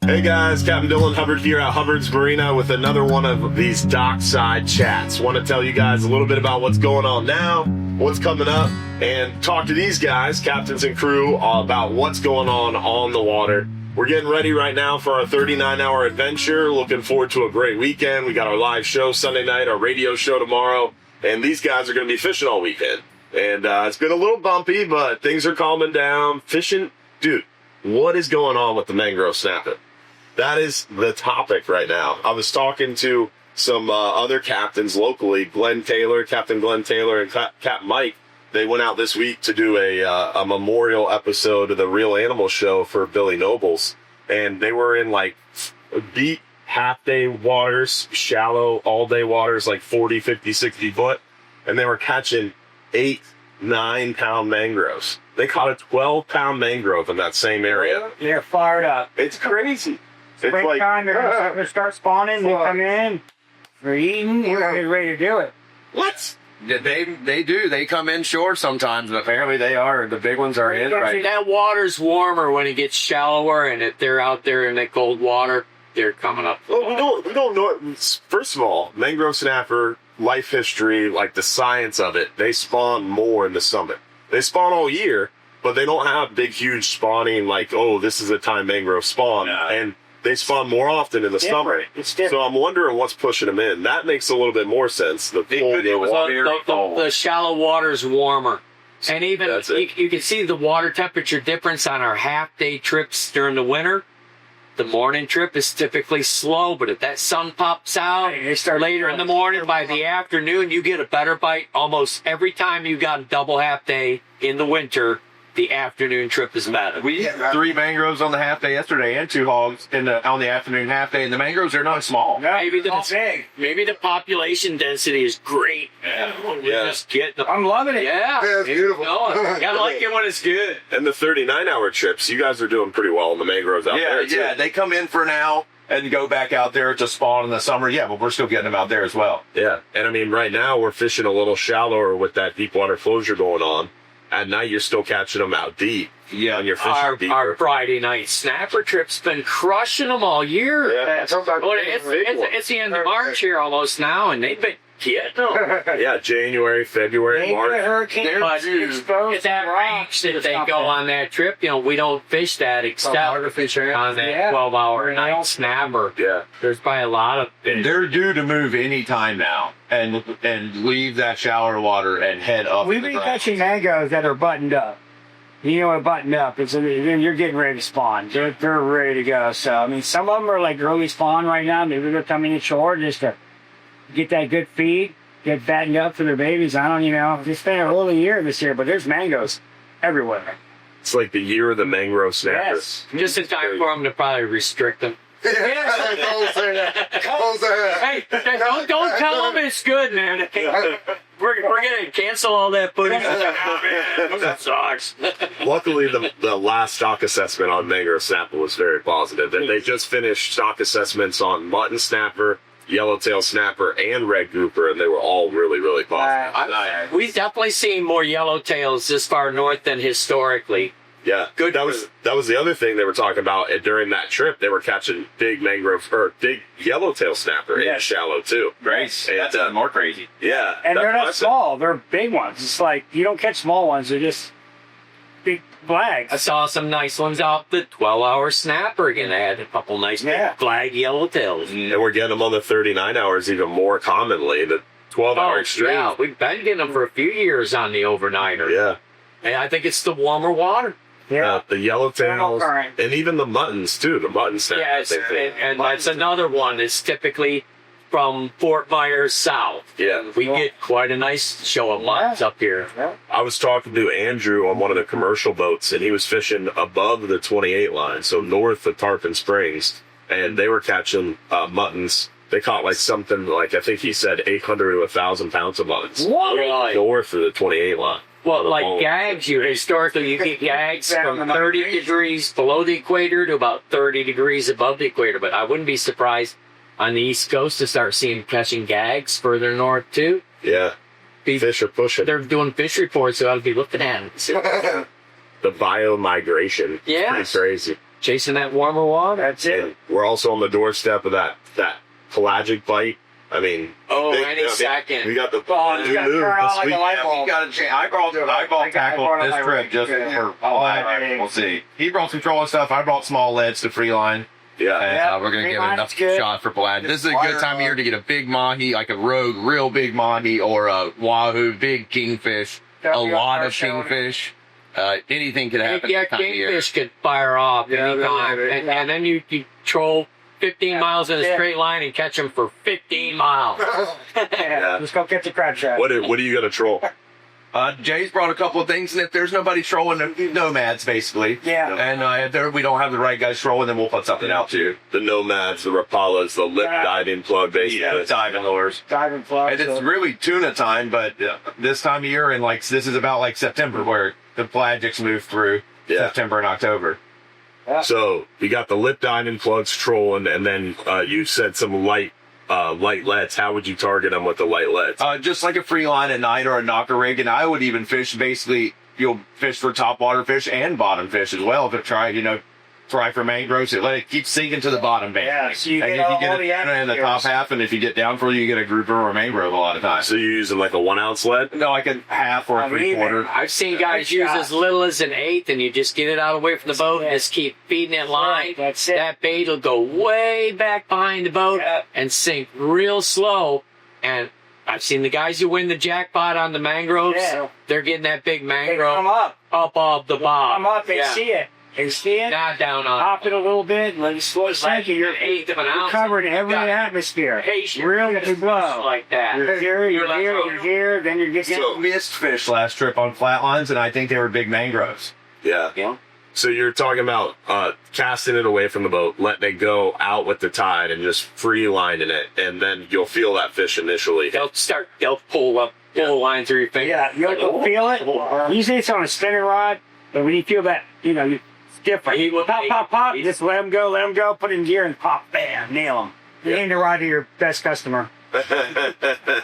Hey guys, Captain Dylan Hubbard here at Hubbard's Marina with another one of these Dockside Chats. Want to tell you guys a little bit about what's going on now, what's coming up, and talk to these guys, captains and crew, about what's going on the water. We're getting ready right now for our 39-hour adventure. Looking forward to a great weekend. We got our live show Sunday night, our radio show tomorrow, and these guys are going to be fishing all weekend. And it's been a little bumpy, but things are calming down. Fishing, dude, what is going on with the mangrove snapping? That is the topic right now. I was talking to some other captains locally, Captain Glenn Taylor, and Cap Mike. They went out this week to do a memorial episode of the Real Animal Show for Billy Nobles. And they were in like deep half-day waters, shallow all-day waters, like 40, 50, 60 foot. And they were catching 8, 9-pound mangroves. They caught a 12-pound mangrove in that same area. They're fired up. It's crazy. Springtime, they're going to start spawning. They come in, they're eating, they're ready to do it. What? They do. They come inshore sometimes, but apparently they are. The big ones are in right. That water's warmer when it gets shallower, and if they're out there in that cold water, they're coming up. Well, we don't know. First of all, mangrove snapper, life history, like the science of it, they spawn more in the summer. They spawn all year, but they don't have big, huge spawning like, oh, this is a time mangrove spawn. No. And they spawn more often in the summer. It's different. So I'm wondering what's pushing them in. That makes a little bit more sense. The The shallow water's warmer. And even you can see the water temperature difference on our half-day trips during the winter. The morning trip is typically slow, but if that sun pops out later in the morning, by the afternoon, you get a better bite almost every time you got a double half-day in the winter. The afternoon trip is better. We had 3 mangroves on the half day yesterday and 2 hogs on the afternoon half day, and the mangroves are not small. No, maybe big. the population density is great. Just getting I'm loving it. Yeah, it's beautiful. I like it when it's good. And the 39-hour trips, you guys are doing pretty well in the mangroves out there, too. Yeah, they come in for now and go back out there to spawn in the summer. Yeah, but we're still getting them out there as well. Yeah, and I mean, right now we're fishing a little shallower with that deep water closure going on. At night, you're still catching them out deep. Yeah, and you're fishing deeper. Our Friday night snapper trip's been crushing them all year. Yeah, It's the end of March here almost now, and they've been getting them. Yeah, January, February, March. Hurricane exposed. At that range that they go on that trip, we don't fish that except on that 12-hour night snapper. Yeah. There's probably a lot of fish. They're due to move any time now and leave that shallower water and head up. We've been catching mangoes that are buttoned up. You know what buttoned up is? Then you're getting ready to spawn. They're ready to go. So, I mean, some of them are like early spawn right now. Maybe they're coming inshore just to get that good feed, get fattened up for their babies. It's been an early year this year, but there's mangoes everywhere. It's like the year of the mangrove snapper. Yes. Just in time for them to probably restrict them. Don't say that. Don't say that. Hey, don't tell them it's good, man. We're gonna cancel all that footage. That sucks. Luckily, the last stock assessment on mangrove snapper was very positive. They just finished stock assessments on mutton snapper, yellowtail snapper, and red grouper, and they were all really, really positive. We've definitely seen more yellowtails this far north than historically. Yeah, good. That was the other thing they were talking about during that trip. They were catching big big yellowtail snapper in shallow too. Great. And, that's more crazy. Yeah, and they're not small. They're big ones. It's like you don't catch small ones. They're just big flags. I saw some nice ones out the 12-hour snapper again. They had a couple nice big flag yellowtails. And we're getting them on the 39 hours even more commonly. The 12-hour extreme. Yeah, we've been getting them for a few years on the overnighter. Yeah. And I think it's the warmer water. Yeah, the yellowtails, and even the muttons too. The mutton snapper. Yes, and that's another one. It's typically from Fort Myers south. Yeah, we get quite a nice show of muttons up here. Yeah. I was talking to Andrew on one of the commercial boats, and he was fishing above the 28 line, so north of Tarpon Springs, and they were catching muttons. They caught like something like, I think he said 800 to 1,000 pounds of muttons. What? Really? North of the 28 line. Well, like gags, historically you get gags from 30 degrees below the equator to about 30 degrees above the equator. But I wouldn't be surprised on the East Coast to start seeing catching gags further north too. Yeah. Fish are pushing. They're doing fish reports, so I'll be looking at them. The biomigration. Yeah. Pretty crazy. chasing that warmer water. That's it. And we're also on the doorstep of that pelagic bite. I mean, Any second. we got the Oh, you gotta turn on like a light You bulb. got to change. I brought tackle this trip just for all that. We'll see. He brought some trolling stuff. I brought small leads to free line. Yeah. We're going to Green get line's enough good. shot for Blad. This is a good time of year to get a big mahi, like a rogue, real big mahi, or a wahoo, big kingfish, a lot of kingfish. Anything could happen. Yeah, this time of year. kingfish could fire off anytime. And then you troll 15 miles in a straight line and catch them for 15 miles. Yeah. Let's go catch a crab trap. What are you gonna troll? Jay's brought a couple of things, and if there's nobody trolling, the nomads basically. Yeah. And if we don't have the right guys trolling, then we'll put something out too. The nomads, the rapalas, the lip diving plug, basically. Yeah, diving lures. Diving plug. And it's really tuna time, but this time of year, and like this is about like September, where the pelagics move through September and October. So you got the lip diving plugs trolling, and then you said some light leads. How would you target them with the light leads? Just like a free line at night or a knocker rig, and I would even fish basically. You'll fish for top water fish and bottom fish as well. But try for mangroves. Let it keep sinking to the bottom, basically. Yeah, so you and get if all you get the a tuna in the top half, and if you get down further, you get a grouper or a mangrove a lot of times. So you're using like a 1 ounce lead? No, like a half or a 3/4. I've seen guys use as little as an eighth, and you just get it out away from the boat and just keep feeding it line. That's it. That bait will go way back behind the boat and sink real slow. And I've seen the guys who win the jackpot on the mangroves. Yeah. They're getting that big They mangrove come up. off the bottom. Come up. They see it. They see it. Not down on. Hop it a little bit. Let it slow sink. You're an eighth of an ounce. covered every Got atmosphere. patience. Real good blow. Like that. You're here. You're You're here. left You're here. Then you're getting. So missed fish last trip on flatlines, and I think they were big mangroves. Yeah. So you're talking about casting it away from the boat, letting it go out with the tide, and just free lining it, and then you'll feel that fish initially. They'll pull the line through your finger. Yeah, you'll feel it. Usually it's on a spinning rod, but when you feel that, it's different. He will- Pop. he- Just let him go, put it in gear and pop, bam, nail him. You hand the rod to your best customer.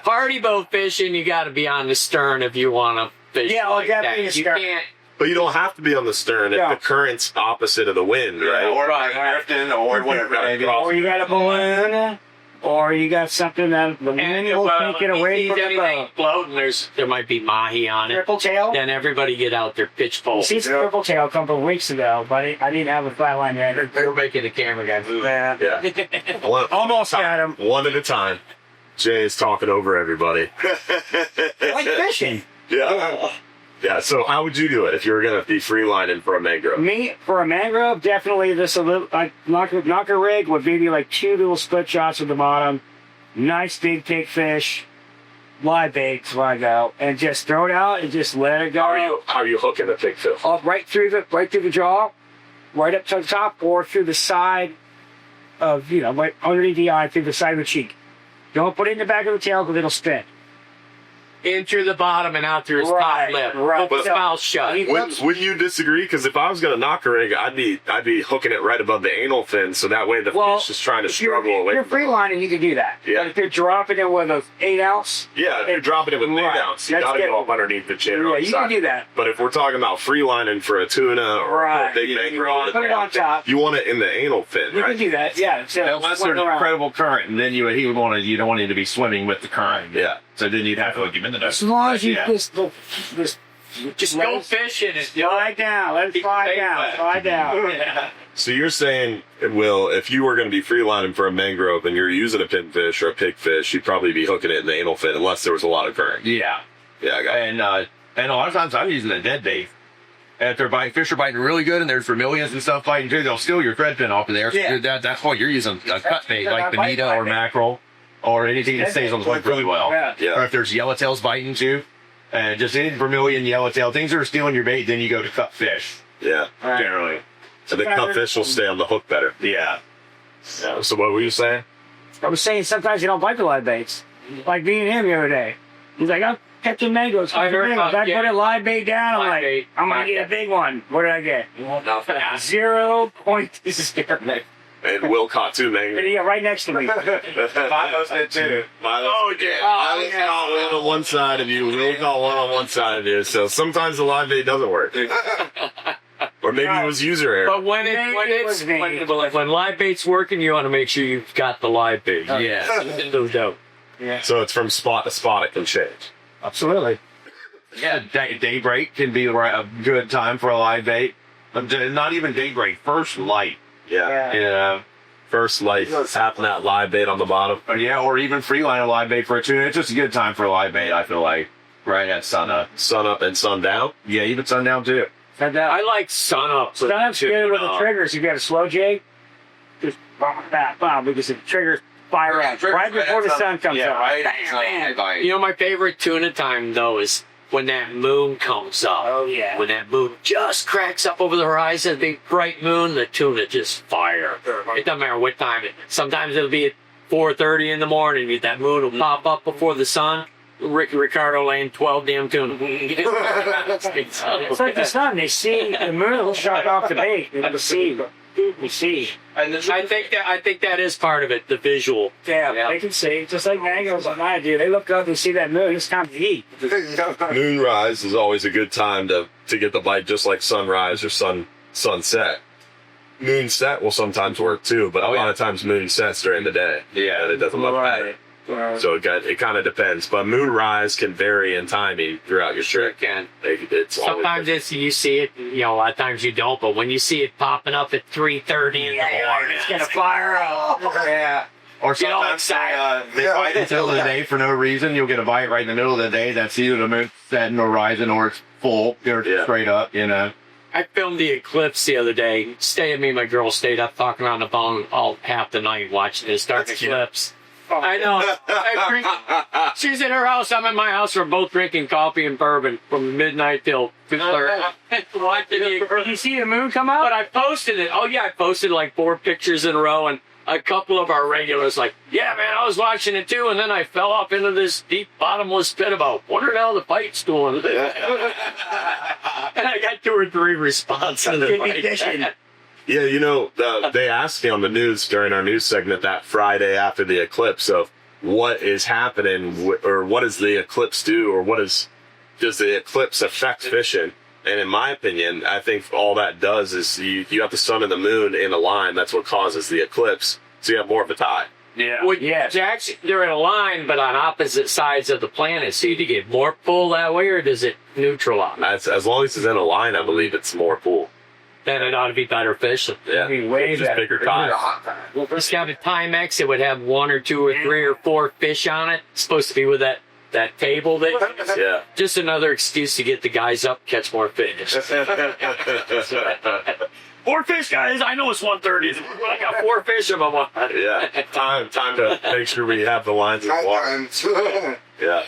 Party boat fishing, you got to be on the stern if you want to fish. Yeah, like definitely that. the You stern. can't. But you don't have to be on the stern if Yeah. the current's opposite of the wind, right? Or drifting, or whatever. Maybe. Or you got a balloon, or you got something that the wind And will if take it away from the anything boat. floating, there might be mahi on it. Triple tail. Then everybody get out their pitch pole. You see some triple tail a couple of weeks ago, but I didn't have a flat line yet. They're making the camera guy move. Yeah. One, Almost got him. one at a time. Jay is talking over everybody. Like fishing. Yeah. Yeah, so how would you do it if you were going to be free lining for a mangrove? Me, for a mangrove, definitely this a little, like knocker rig with maybe like 2 little split shots at the bottom. Nice big fish. Live baits when I go. And just throw it out and just let it go. How are you hooking the pig fish? Up right through the jaw, right up to the top, or through the side of, right underneath the eye, through the side of the cheek. Don't put it in the back of the tail because it'll spin. In through the bottom and out through his top lip. Right. Put his mouth shut. Would you disagree? Because if I was going to knock a rig, I'd be hooking it right above the anal fin, so that way the fish is trying to struggle away. If you're from free lining, you can do that. Yeah. But if you're dropping it with an 8 ounce, Yeah, if you're dropping it with an 8 ounce, you That's got to go different. up underneath the chin. Yeah, or the you side. can do that. But if we're talking about free lining for a tuna or a big mangrove, Put it on top. you want it in the anal fin, You right? can do that. Yeah. So Unless swing there's around. incredible current, and then you don't want him to be swimming with the current. Yeah. So then you'd have to hook him in the As long as you Yeah. just Just let go it fishing and slide down. Let it slide down. Slide down. So you're saying, Will, if you were going to be free lining for a mangrove and you're using a pinfish or a pigfish, you'd probably be hooking it in the anal fin unless there was a lot of current. Yeah. Yeah, I got it. And a lot of times I'm using a dead bait. And if they're biting, fish are biting really good, and there's vermilions and stuff biting too, they'll steal your thread fin off of there. Yeah. That's why you're using a cut bait, They're like not biting bonita or bait. mackerel, or anything that stays on the hook really well. Yeah. Yeah. Or if there's yellowtails biting too, and just any vermilion, yellowtail, things that are stealing your bait, then you go to cut fish, Yeah. Right. generally. So the cut fish will stay on the hook better. Yeah. Yeah. So what were you saying? I was saying sometimes you don't bite the live baits. Like me and him the other day. He's like, I'm catching mangoes. I heard about- I yeah. put a live bait down. I'm Live like, bait. I'm going to get a big one. What did I get? nothing. 0.0. And Will caught two mangroves. Yeah, right next to me. Milo's did too. Oh, yeah. Milo's caught one on one side of you. Will caught one on one side of you. So sometimes the live bait doesn't work. Or maybe it was user error. But when live bait's working, you want to make sure you've got the live bait. Yeah. No doubt. Yeah. So it's from spot to spot, it can change. Absolutely. Yeah, daybreak can be a good time for a live bait. Not even daybreak, first light. Yeah. Yeah. First light, tapping that live bait on the bottom. Yeah, or even free line a live bait for a tuna. It's just a good time for a live bait, I feel like. Right at sunup. Sun up and sun down. Yeah, even sundown too. I like sunup. Sunup's good with the triggers. You got a slow jig, just bomb, because the triggers fire up right before the sun comes up. Right. You know, my favorite tuna time, though, is when that moon comes up. Oh, yeah. When that moon just cracks up over the horizon, big bright moon, the tuna just fire. It doesn't matter what time. Sometimes it'll be at 4:30 in the morning. That moon will pop up before the sun. Ricardo laying 12 damn tuna. It's like the sun. They see the moon will shut off the bait. You see. And I think that is part of it, the visual. Yeah, they can see. Just like mangoes and I do. They look up and see that moon. It's time to eat. Moonrise is always a good time to get the bite, just like sunrise or sunset. Moonset will sometimes work too, but a lot of times moonsets during the day. Yeah, and it doesn't look bad. So it kind of depends, but moonrise can vary in timing throughout your trip. Can. Sometimes you see it, a lot of times you don't, but when you see it popping up at 3:30 in the morning, it's gonna fire up. Yeah. Or sometimes they bite until the day for no reason. You'll get a bite right in the middle of the day. That's either the moon setting or rising, or it's full, or straight up, I filmed the eclipse the other day. Me and my girl stayed up talking on the phone all half the night watching it start the eclipse. I know. She's in her house. I'm at my house. We're both drinking coffee and bourbon from midnight till 2:30. You see the moon come out? But I posted it. Oh, yeah, I posted like 4 pictures in a row. And a couple of our regulars like, yeah, man, I was watching it too. And then I fell off into this deep bottomless pit about, wondering how the fight's doing. And I got 2 or 3 responses. Yeah, they asked me on the news during our news segment that Friday after the eclipse of what is happening, or what does the eclipse do, or does the eclipse affect fishing? And in my opinion, I think all that does is you have the sun and the moon in a line. That's what causes the eclipse. So you have more of a tide. Yeah. Well, they're in a line, but on opposite sides of the planet. So do you get more pull that way, or does it neutralize? As long as it's in a line, I believe it's more pull. Then it ought to be better fishing. Yeah, just bigger tide. Well, if you have a Timex, it would have 1 or 2 or 3 or 4 fish on it. It's supposed to be with that table. Just another excuse to get the guys up, catch more fish. 4 fish, guys. I know it's 1:30. I got 4 fish of them. Yeah, time to make sure we have the lines in water. Yeah.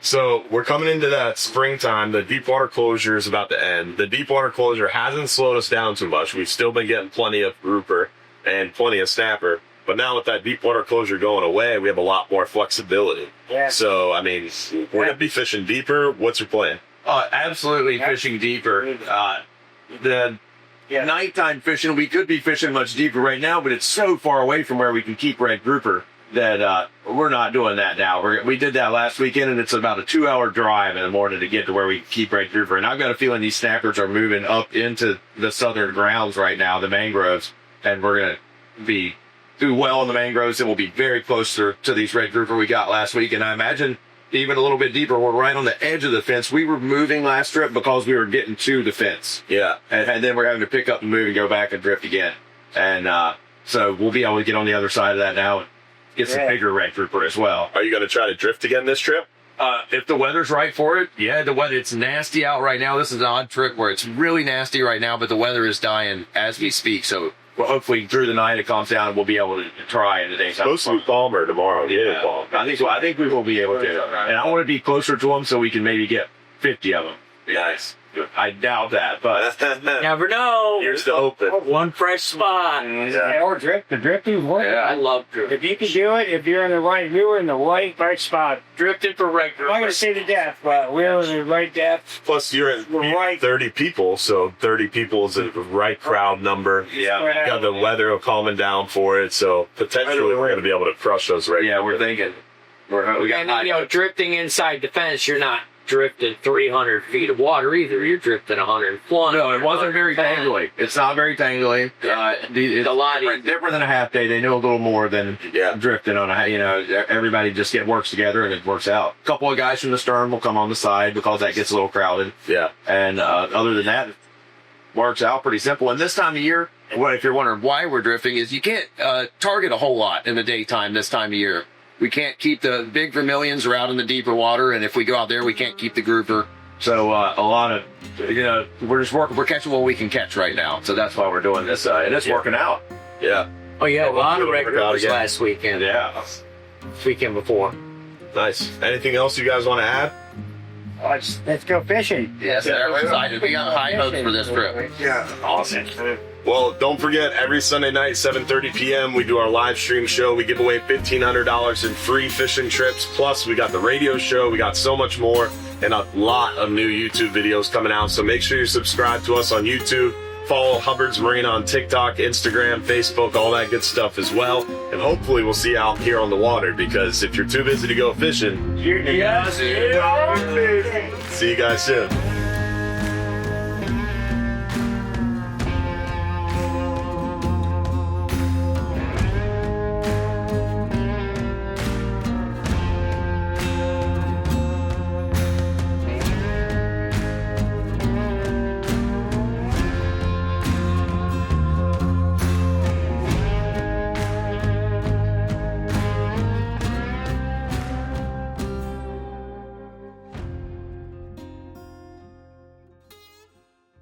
So we're coming into that springtime. The deep water closure is about to end. The deep water closure hasn't slowed us down too much. We've still been getting plenty of grouper and plenty of snapper. But now with that deep water closure going away, we have a lot more flexibility. Yeah. So, I mean, we're going to be fishing deeper. What's your plan? Absolutely fishing deeper. The nighttime fishing, we could be fishing much deeper right now, but it's so far away from where we can keep red grouper that we're not doing that now. We did that last weekend, and it's about a 2-hour drive in the morning to get to where we keep red grouper. And I've got a feeling these snappers are moving up into the southern grounds right now, the mangroves, and we're going to do well in the mangroves, and we'll be very close to these red grouper we got last week. And I imagine even a little bit deeper, we're right on the edge of the fence. We were moving last trip because we were getting to the fence. Yeah. And then we're having to pick up and move and go back and drift again. And so we'll be able to get on the other side of that now and get some bigger red grouper as well. Are you going to try to drift again this trip? If the weather's right for it. Yeah, the weather, it's nasty out right now. This is an odd trip where it's really nasty right now, but the weather is dying as we speak. So well, hopefully through the night it calms down and we'll be able to try in the daytime. Supposed to be calmer tomorrow. Yeah. I think so. I think we will be able to. And I want to be closer to them so we can maybe get 50 of them. Nice. I doubt that, but never know. You're still open. One fresh spot. Yeah, or drift. The drifting works. Yeah, I love drifting. If you can do it, if you're in the right, we were in the right spot. Drifting for regular. I'm going to say the depth, but we were in the right depth. Plus, you're at 30 people, so 30 people is the right crowd number. Yeah. You got the weather calming down for it, so potentially we're going to be able to crush those right. Yeah, we're thinking. Drifting inside the fence, you're not drifting 300 feet of water either. You're drifting 120. No, it wasn't very tangly. It's not very tangly. It's a lot different than a half day. They know a little more than drifting on a, everybody just works together and it works out. A couple of guys from the stern will come on the side because that gets a little crowded. Yeah. And other than that, it works out pretty simple. And this time of year, If you're wondering why we're drifting, is you can't target a whole lot in the daytime this time of year. We can't keep the big vermilions are out in the deeper water, and if we go out there, we can't keep the grouper. so a lot of, We're just working. We're catching what we can catch right now. so that's why we're doing this. And it's working out. Yeah. Oh yeah, a lot of red Work out groupers again. last weekend. Yeah. Weekend before. Nice. Anything else you guys want to add? Let's go fishing. Yes, we're excited. We got high hopes for this trip. Yeah. Awesome. Well, don't forget, every Sunday night, 7:30 p.m., we do our live stream show. We give away $1,500 in free fishing trips. Plus, we got the radio show. We got so much more and a lot of new YouTube videos coming out. So make sure you subscribe to us on YouTube. Follow Hubbard's Marina on TikTok, Instagram, Facebook, all that good stuff as well. And hopefully we'll see you out here on the water, because if you're too busy to go fishing, Yes. see you guys soon.